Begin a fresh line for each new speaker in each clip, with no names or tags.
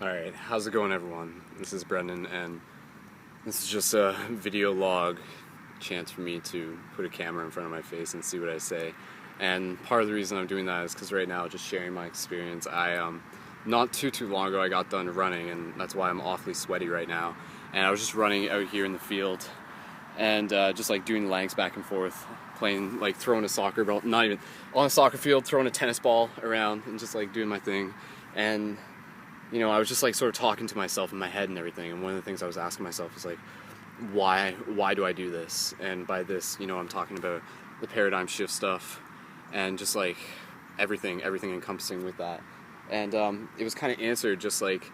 Alright, how's it going everyone? This is Brendan and this is just a video log chance for me to put a camera in front of my face and see what I say. And part of the reason I'm doing that is because right now, just sharing my experience, not too long ago I got done running, and that's why I'm awfully sweaty right now. And I was just running out here in the field and just like doing lengths back and forth, playing, like throwing a soccer ball, not even on a soccer field, throwing a tennis ball around and just like doing my thing. And you know, I was just like sort of talking to myself in my head and everything, and one of the things I was asking myself is like, why do I do this? And by this, you know, I'm talking about the paradigm shift stuff and just like everything encompassing with that. And it was kind of answered just like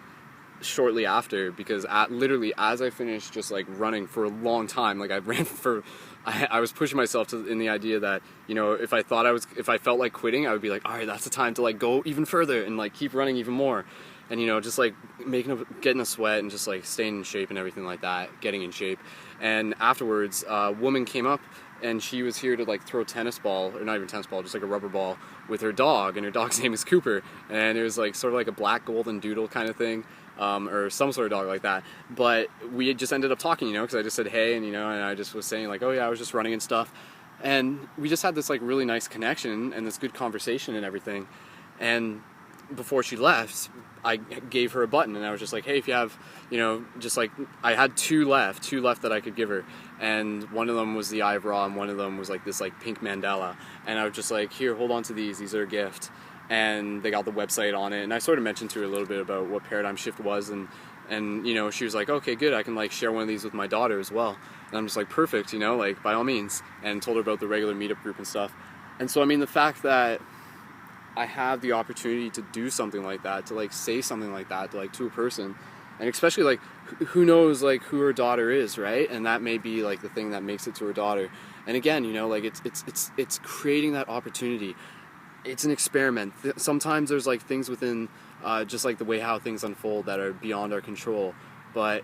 shortly after, because literally as I finished just like running for a long time, like I was pushing myself in the idea that, you know, if I felt like quitting, I would be like, all right, that's the time to like go even further and like keep running even more. And, you know, just like getting a sweat and just like staying in shape and everything like that, getting in shape. And afterwards, a woman came up and she was here to like throw tennis ball, or not even tennis ball, just like a rubber ball with her dog, and her dog's name is Cooper. And it was like sort of like a black golden doodle kind of thing, or some sort of dog like that. But we had just ended up talking, you know, because I just said hey, and you know, and I just was saying like, oh yeah, I was just running and stuff. And we just had this like really nice connection and this good conversation and everything. And before she left, I gave her a button, and I was just like, hey, if you have, you know, just like, I had two left that I could give her, and one of them was the Eye of Ra, and one of them was like this like pink mandala, and I was just like, here, hold on to these are a gift. And they got the website on it, and I sort of mentioned to her a little bit about what paradigm shift was, and you know, she was like, okay, good, I can like share one of these with my daughter as well. And I'm just like, perfect, you know, like by all means, and told her about the regular meetup group and stuff. And so I mean, the fact that I have the opportunity to do something like that, to like say something like that to like to a person, and especially like who knows like who her daughter is, right? And that may be like the thing that makes it to her daughter. And again, you know, like it's creating that opportunity. It's an experiment. Sometimes there's like things within just like the way how things unfold that are beyond our control. But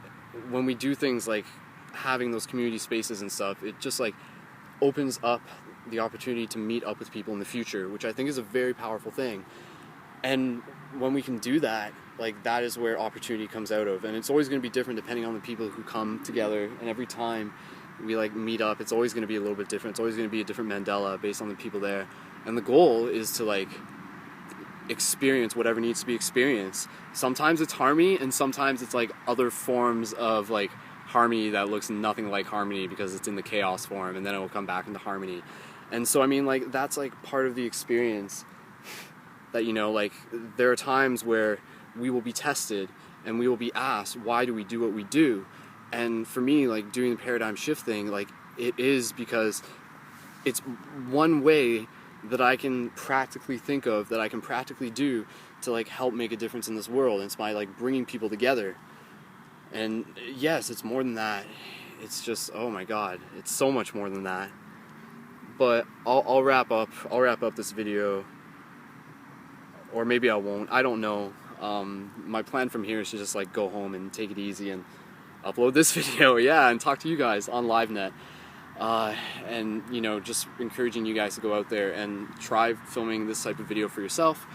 when we do things like having those community spaces and stuff, it just like opens up the opportunity to meet up with people in the future, which I think is a very powerful thing. And when we can do that, like that is where opportunity comes out of. And it's always going to be different depending on the people who come together. And every time we like meet up, it's always going to be a little bit different. It's always going to be a different mandala based on the people there. And the goal is to like experience whatever needs to be experienced. Sometimes it's harmony, and sometimes it's like other forms of like harmony that looks nothing like harmony because it's in the chaos form, and then it will come back into harmony. And so I mean, like, that's like part of the experience, that, you know, like there are times where we will be tested and we will be asked, why do we do what we do? And for me, like doing the paradigm shift thing, like it is because it's one way that I can practically think of, that I can practically do to like help make a difference in this world. And it's by like bringing people together. And yes, it's more than that. It's just, oh my God, it's so much more than that. But I'll wrap up this video, or maybe I won't, I don't know. My plan from here is to just like go home and take it easy and upload this video, yeah, and talk to you guys on Livenet. And, you know, just encouraging you guys to go out there and try filming this type of video for yourself.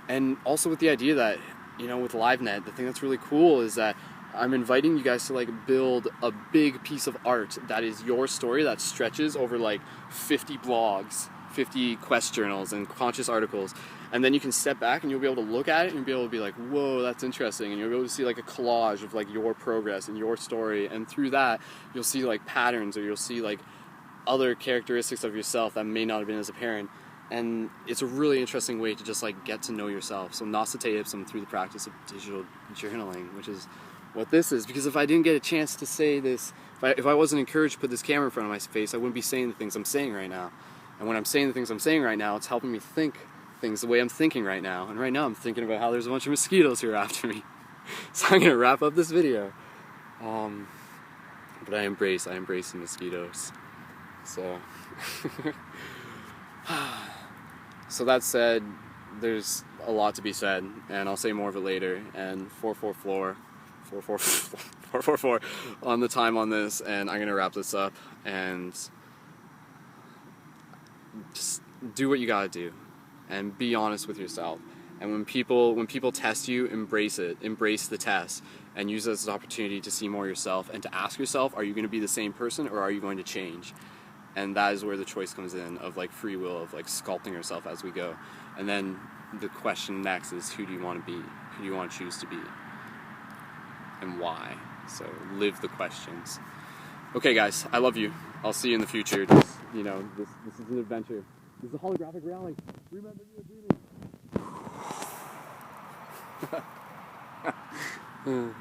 And also with the idea that, you know, with Livenet, the thing that's really cool is that I'm inviting you guys to like build a big piece of art that is your story, that stretches over like 50 blogs, 50 quest journals and conscious articles. And then you can step back and you'll be able to look at it and you'll be able to be like, whoa, that's interesting. And you'll be able to see like a collage of like your progress and your story. And through that, you'll see like patterns, or you'll see like other characteristics of yourself that may not have been as apparent. And it's a really interesting way to just like get to know yourself. So Nasta Te Ipsum through the practice of digital journaling, which is what this is. Because if I didn't get a chance to say this, if I wasn't encouraged to put this camera in front of my face, I wouldn't be saying the things I'm saying right now. And when I'm saying the things I'm saying right now, it's helping me think things the way I'm thinking right now. And right now I'm thinking about how there's a bunch of mosquitoes here after me. So I'm going to wrap up this video. But I embrace the mosquitoes. So, so that said, there's a lot to be said, and I'll say more of it later. And 444 on the time on this, and I'm gonna wrap this up. And just do what you gotta do, and be honest with yourself. And when people test you, embrace it. Embrace the test and use it as an opportunity to see more yourself and to ask yourself, are you going to be the same person or are you going to change? And that is where the choice comes in, of like free will, of like sculpting yourself as we go. And then the question next is, who do you want to be? Who do you want to choose to be? And why? So live the questions. Okay guys, I love you. I'll see you in the future. Just, you know, this is an adventure. This is a holographic reality. Remember, you are dreaming.